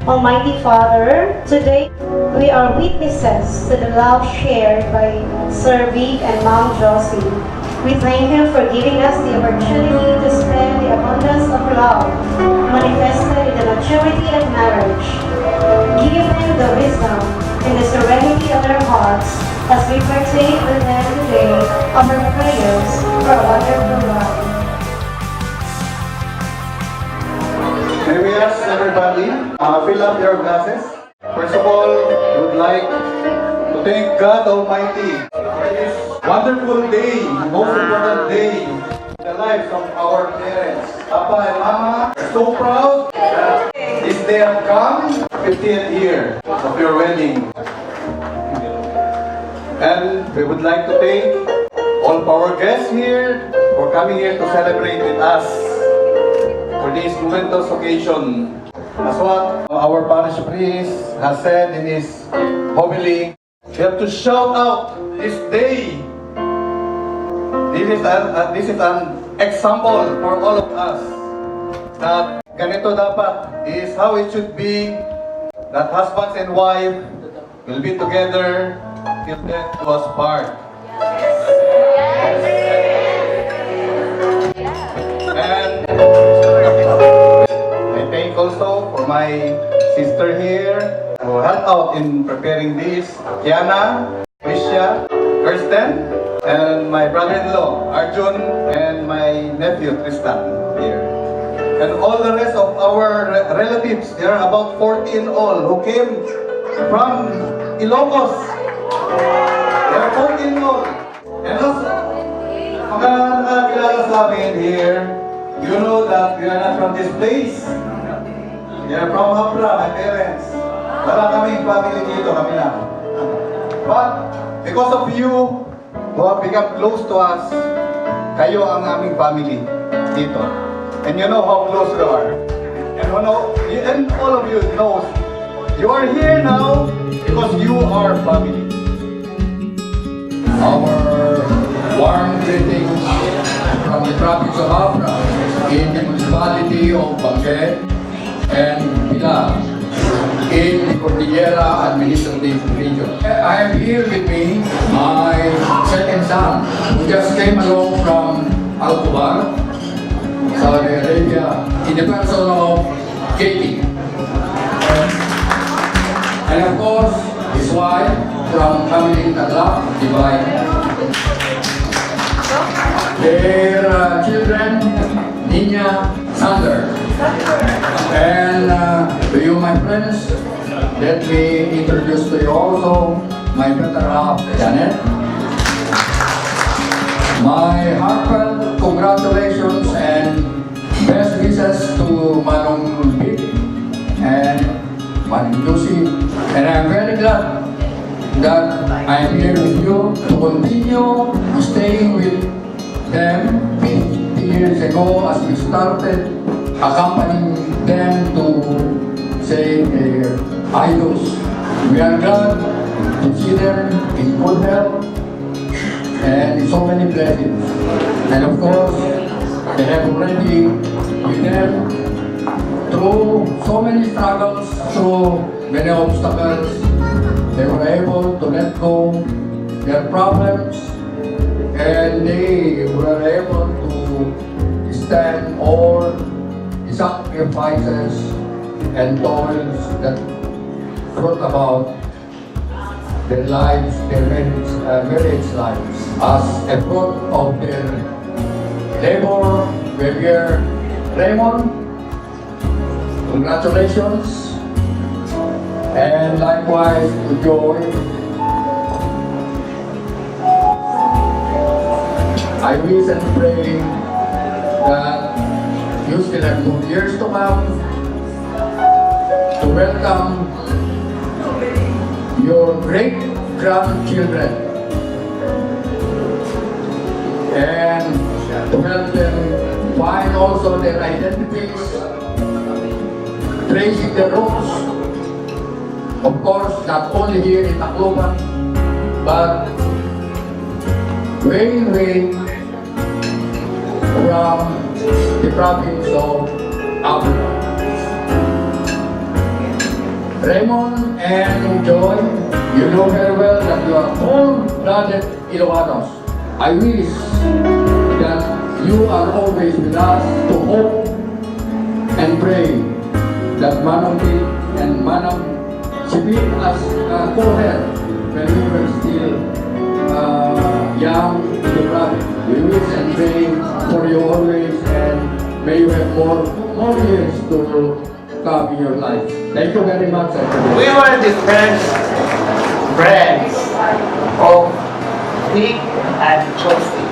Almighty Father, today we are witnesses to the love shared by Sir Vic and Mom Josie. We thank you for giving us the opportunity to spend the abundance of love manifested in the maturity of marriage. Give them the wisdom and the serenity of their hearts as we partake with them today of our prayers for a wonderful life. May we ask everybody, fill up your glasses. First of all, we would like to thank God Almighty for this wonderful day, most important day in the lives of our parents. Papa and Mama are so proud that this day has come, 50th year of your wedding. And we would like to thank all of our guests here for coming here to celebrate with us for this momentous occasion. As what our parish priest has said in his homily, we have to shout out this day. This is an example for all of us that ganito dapat is how it should be, that husbands and wife will be together till death do us part. And I thank also for my sister here who helped out in preparing this, Kiana, Risha, Kirsten, and my brother-in-law, Arjun, and my nephew, Tristan, here. And all the rest of our relatives, there are about 40 in all, who came from Ilocos. There are 40 in all. And also, mga nakakilala sa amin here, you know that we are not from this place. We are from Hapra, my parents. Wala kaming family dito, kami lang. But, because of you, who have become close to us, kayo ang aming family dito. And you know how close we are. And all of you know, you are here now because you are family. Our warm greetings from the province of Abra in the municipality of Banguet and Pilar in the Cordillera Administrative Region. I have here with me my second son who just came along from Al-Kubar, Saudi Arabia, in the person of Katie. And of course, his wife from Kamiling Taglak, Divine. Their children, Nina, Sander. And to you, my friends, let me introduce to you also my better half, Janet. My heartfelt congratulations and best wishes to Manong Vic and Manong Josie. And I'm very glad that I am here with you to continue staying with them 50 years ago as we started accompanying them to say their idols. We are glad to see them in good health and in so many blessings. And of course, they have already with them through so many struggles, through many obstacles. They were able to let go their problems and they were able to stand all the sacrifices and toils that brought about their lives, their marriage lives. As a fruit of their labor, we're here. Raymond, congratulations. And likewise to Joy. I wish and pray that you still have good years to come to welcome your great grandchildren and to help them find also their identities, tracing their roots. Of course, not only here in Tacloban, but way from the province of Abra. Raymond and Joy, you know very well that you are full-blooded Ilocanos. I wish that you are always with us to hope and pray that Manong Pete and Manong Sipit as co-head when we were still young in the province. We wish and pray for you always, and may you have more years to come in your life. Thank you very much. We were the first friends of Nick and Josie.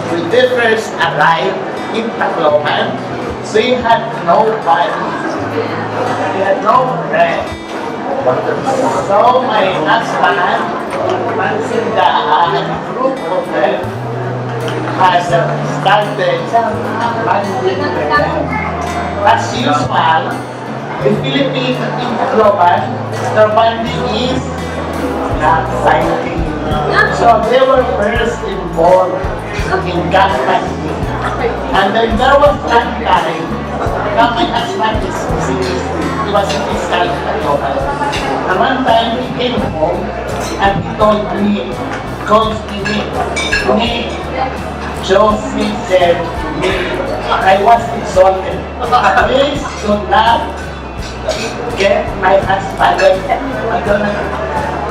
When they first arrived in Tacloban, they had no family. They had no friends. So my husband, Mansinda, and a group of them has started managing them. As usual, in Philippines, in Tacloban, their bonding is not fighting. So they were first involved in gun fighting. And then there was one time, now my husband is he was in his Tacloban. And one time he came home and he told me, calls me, Josie said to me, I was insulted. Please do not get my husband.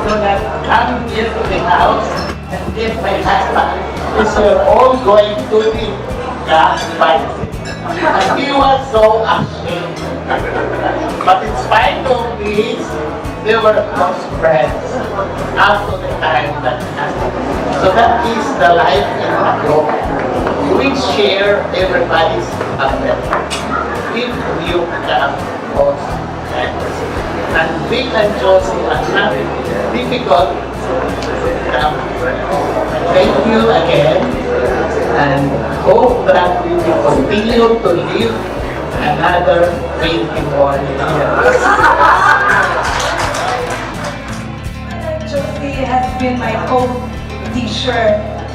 Do not come here to the house and get my husband. Because we're all going to the gas fight. And he was so ashamed. But in spite of this, they were close friends after the time that happened. So that is the life in a group. We share everybody's effort. If you become close friends. And Vic and Josie are not difficult to become friends. Thank you again, and hope that we will continue to live another 21 years. Josie has been my co-teacher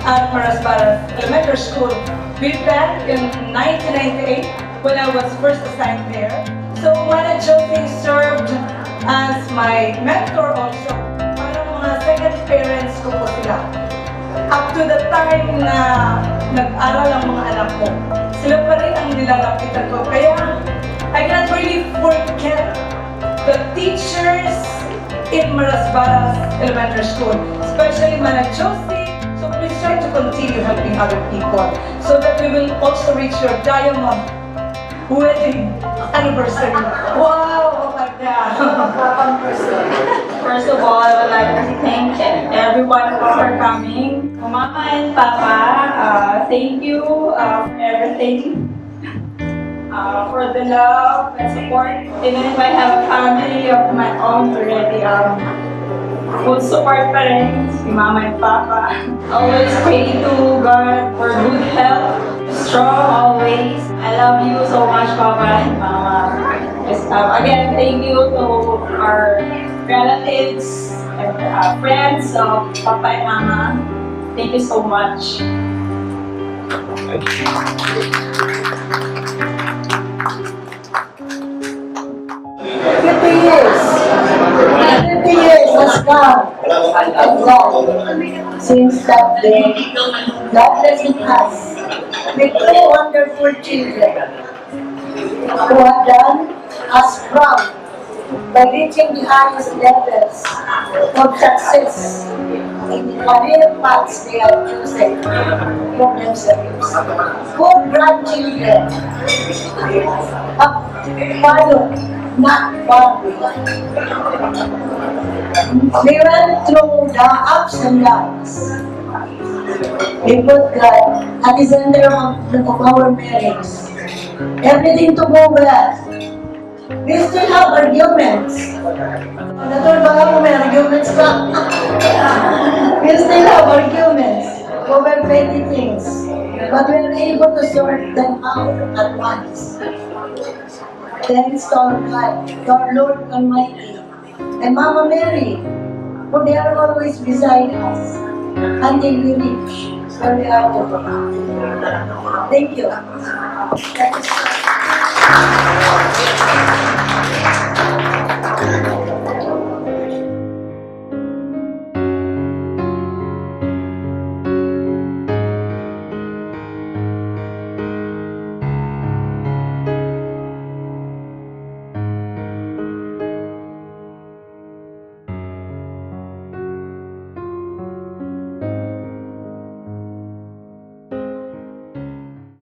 at Marasbaras Elementary School. We met in 1998 when I was first assigned there. So Mana Josie served as my mentor also. Parang mga second parents ko po sila. Up to the time na nag-aral ang mga anak ko, sila pa rin ang nilalapitan ko. Kaya I cannot really forget the teachers in Marasbaras Elementary School, especially Mana Josie. So please try to continue helping other people so that we will also reach your diamond wedding anniversary. Wow! Oh my God! First of all, I would like to thank everyone for coming. Mama and Papa, thank you for everything. For the love and support. Even if I have a family of my own already, full support pa rin si Mama and Papa. Always pray to God for good health, strong always. I love you so much, Papa and Mama. Again, thank you to our relatives and friends of Papa and Mama. Thank you so much. 50 years. 50 years has come and gone since that day. God blessing us with two wonderful children who have done us proud by reaching the highest levels of success in the career paths they have chosen for themselves. Four grandchildren have followed, not followed. They went through the ups and downs. They put God at the center of our marriage. Everything to go well. We still have arguments. Natul, baka mo may arguments ka. We still have arguments over petty things. But we are able to sort them out at once. Thanks to our God, to our Lord Almighty, and Mama Mary, for they are always beside us until we reach where we are to go. Thank you. Thank you.